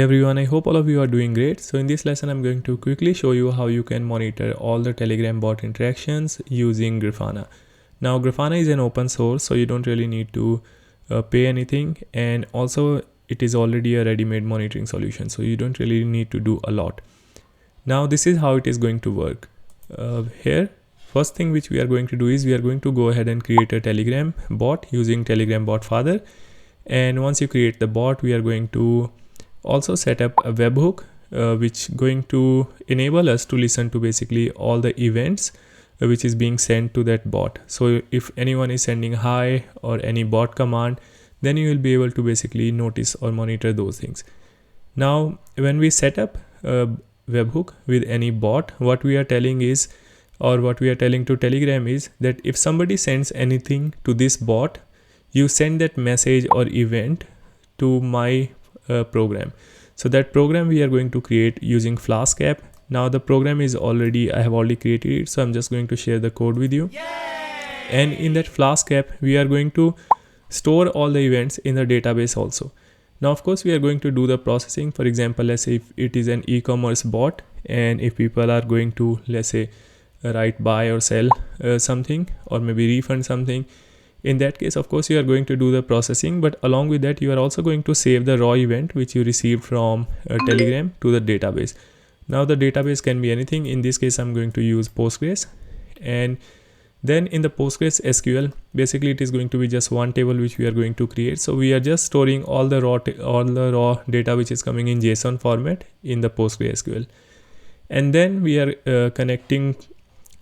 Hey everyone, I hope all of you are doing great. So in this lesson, I'm going to quickly show you how you can monitor all the Telegram bot interactions using Grafana. Now Grafana is an open source, so you don't really need to pay anything, and also it is already a ready-made monitoring solution, so you don't really need to do a lot. Now this is how it is going to work. Here, first thing which we are going to do is we are going to go ahead and create a Telegram bot using Telegram bot father. And once you create the bot, we are going to also set up a webhook which going to enable us to listen to basically all the events which is being sent to that bot. So if anyone is sending hi or any bot command, then you will be able to basically notice or monitor those things. Now when we set up a webhook with any bot, what we are telling is, or what we are telling to Telegram is that if somebody sends anything to this bot, you send that message or event to my program. So that program we are going to create using Flask app. Now the program is I have already created it, so I'm just going to share the code with you. Yay! And in that Flask app, we are going to store all the events in the database also. Now of course we are going to do the processing. For example, let's say if it is an e-commerce bot, and if people are going to, let's say, write buy or sell something, or maybe refund something, in that case, of course, you are going to do the processing, but along with that, you are also going to save the raw event which you received from Telegram to the database. Now the database can be anything. In this case, I'm going to use Postgres, and then in the PostgreSQL, basically it is going to be just one table which we are going to create. So we are just storing all the raw data which is coming in JSON format in the PostgreSQL, and then we are connecting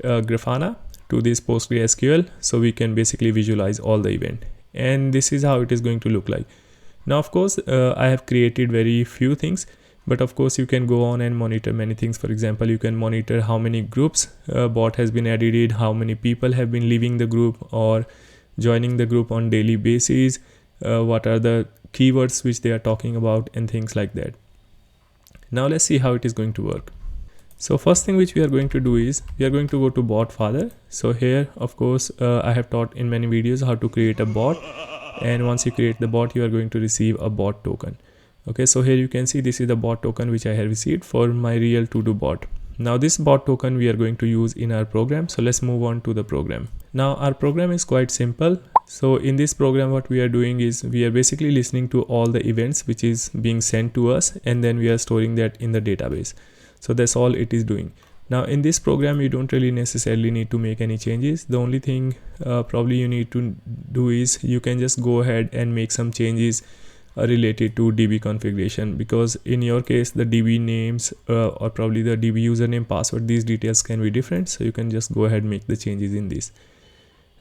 Grafana to this PostgreSQL, so we can basically visualize all the event, and this is how it is going to look like. Now of course I have created very few things, but of course you can go on and monitor many things. For example, you can monitor how many groups bot has been added, how many people have been leaving the group or joining the group on daily basis, what are the keywords which they are talking about, and things like that. Now let's see how it is going to work. So first thing which we are going to do is we are going to go to bot father. So here, of course, I have taught in many videos how to create a bot, and once you create the bot, you are going to receive a bot token. Okay, so here you can see this is the bot token which I have received for my real to do bot. Now this bot token we are going to use in our program. So let's move on to the program. Now our program is quite simple. So in this program, what we are doing is we are basically listening to all the events which is being sent to us, and then we are storing that in the database. So that's all it is doing. Now in this program, you don't really necessarily need to make any changes. The only thing probably you need to do is you can just go ahead and make some changes related to DB configuration, because in your case the DB names or probably the DB username, password, these details can be different. So you can just go ahead and make the changes in this.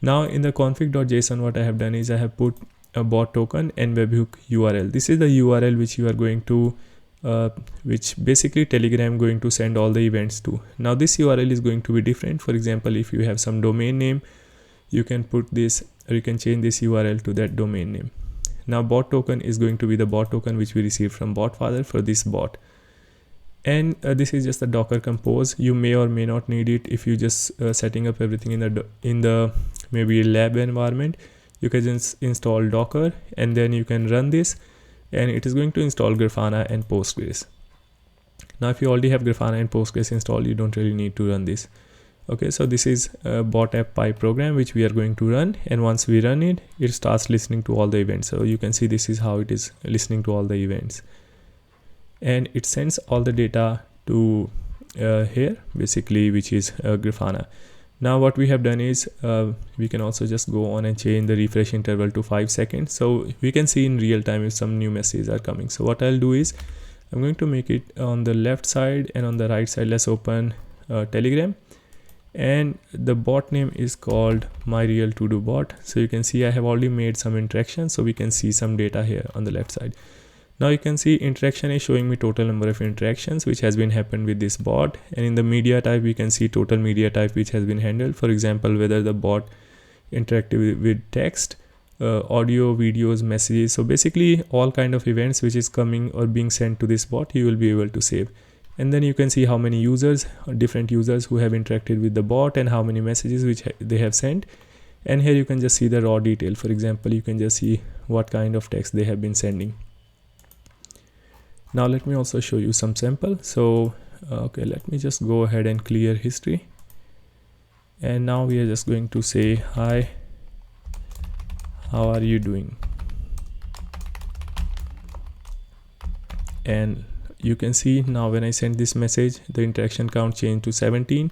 Now in the config.json, what I have done is I have put a bot token and webhook URL. This is the URL which you are going to which basically Telegram going to send all the events to. Now this URL is going to be different. For example, if you have some domain name, you can put this, or you can change this URL to that domain name. Now bot token is going to be the bot token which we received from bot father for this bot, and this is just the Docker compose. You may or may not need it if you just setting up everything in the maybe lab environment. You can just install Docker, and then you can run this, and it is going to install Grafana and Postgres. Now if you already have Grafana and Postgres installed, you don't really need to run this. Okay, so this is a bot app pipe program which we are going to run, and once we run it, it starts listening to all the events. So you can see this is how it is listening to all the events, and it sends all the data to here basically, which is Grafana. Now what we have done is we can also just go on and change the refresh interval to 5 seconds, so we can see in real time if some new messages are coming. So what I'll do is I'm going to make it on the left side, and on the right side let's open Telegram, and the bot name is called my real to do bot. So you can see I have already made some interactions, so we can see some data here on the left side. Now you can see interaction is showing me total number of interactions which has been happened with this bot, and in the media type we can see total media type which has been handled. For example, whether the bot interacted with text, audio, videos, messages. So basically all kind of events which is coming or being sent to this bot, you will be able to save. And then you can see how many users, different users who have interacted with the bot, and how many messages which they have sent. And here you can just see the raw detail. For example, you can just see what kind of text they have been sending. Now let me also show you some sample. So okay, let me just go ahead and clear history, and now we are just going to say, hi, how are you doing? And you can see now when I send this message, the interaction count changed to 17,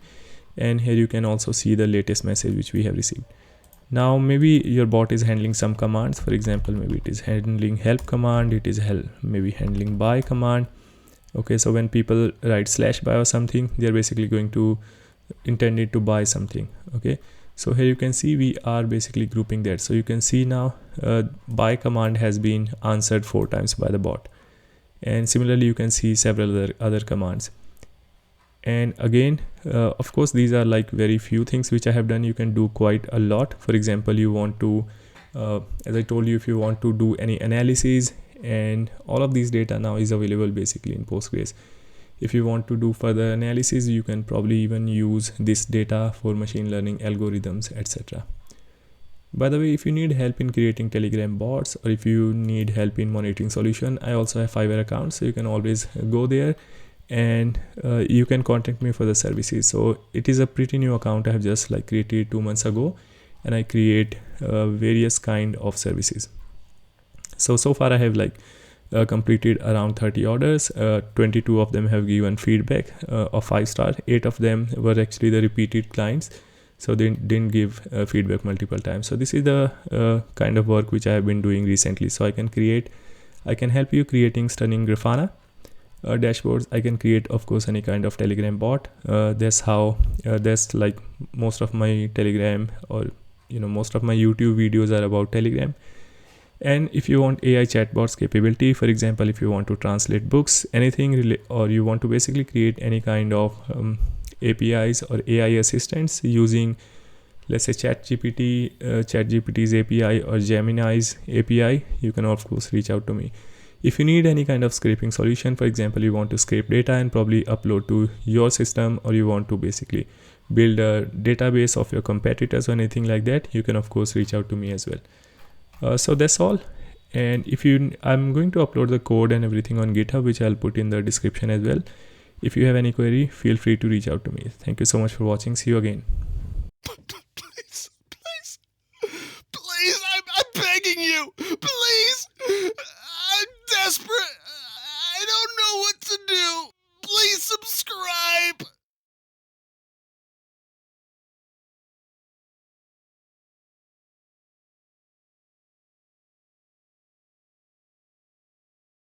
and here you can also see the latest message which we have received. Now maybe your bot is handling some commands. For example, maybe it is handling help command, it is maybe handling buy command. Okay, so when people write /buy or something, they are basically going to intended to buy something. Okay, so here you can see we are basically grouping that. So you can see now buy command has been answered 4 times by the bot, and similarly you can see several other commands. And again, of course, these are like very few things which I have done. You can do quite a lot. For example, you want to as I told you, if you want to do any analysis, and all of these data now is available basically in Postgres. If you want to do further analysis, you can probably even use this data for machine learning algorithms, etc. By the way, if you need help in creating Telegram bots, or if you need help in monitoring solution, I also have Fiverr account, so you can always go there, and you can contact me for the services. So it is a pretty new account. I have just like created 2 months ago, and I create various kind of services. So far I have like completed around 30 orders. 22 of them have given feedback of 5-star. 8 of them were actually the repeated clients, so they didn't give feedback multiple times. So this is the kind of work which I have been doing recently. So I can help you creating stunning Grafana dashboards. I can create, of course, any kind of Telegram bot. That's like most of my Telegram, or most of my YouTube videos are about Telegram. And if you want AI chatbots capability, for example, if you want to translate books, anything, or you want to basically create any kind of APIs or AI assistants using, let's say, ChatGPT's API or Gemini's API, you can of course reach out to me. If you need any kind of scraping solution, for example, you want to scrape data and probably upload to your system, or you want to basically build a database of your competitors or anything like that, you can of course reach out to me as well. So that's all. And I'm going to upload the code and everything on GitHub, which I'll put in the description as well. If you have any query, feel free to reach out to me. Thank you so much for watching. See you again. Please, I'm begging you. Please, I'm desperate. I don't know what to do. Please subscribe.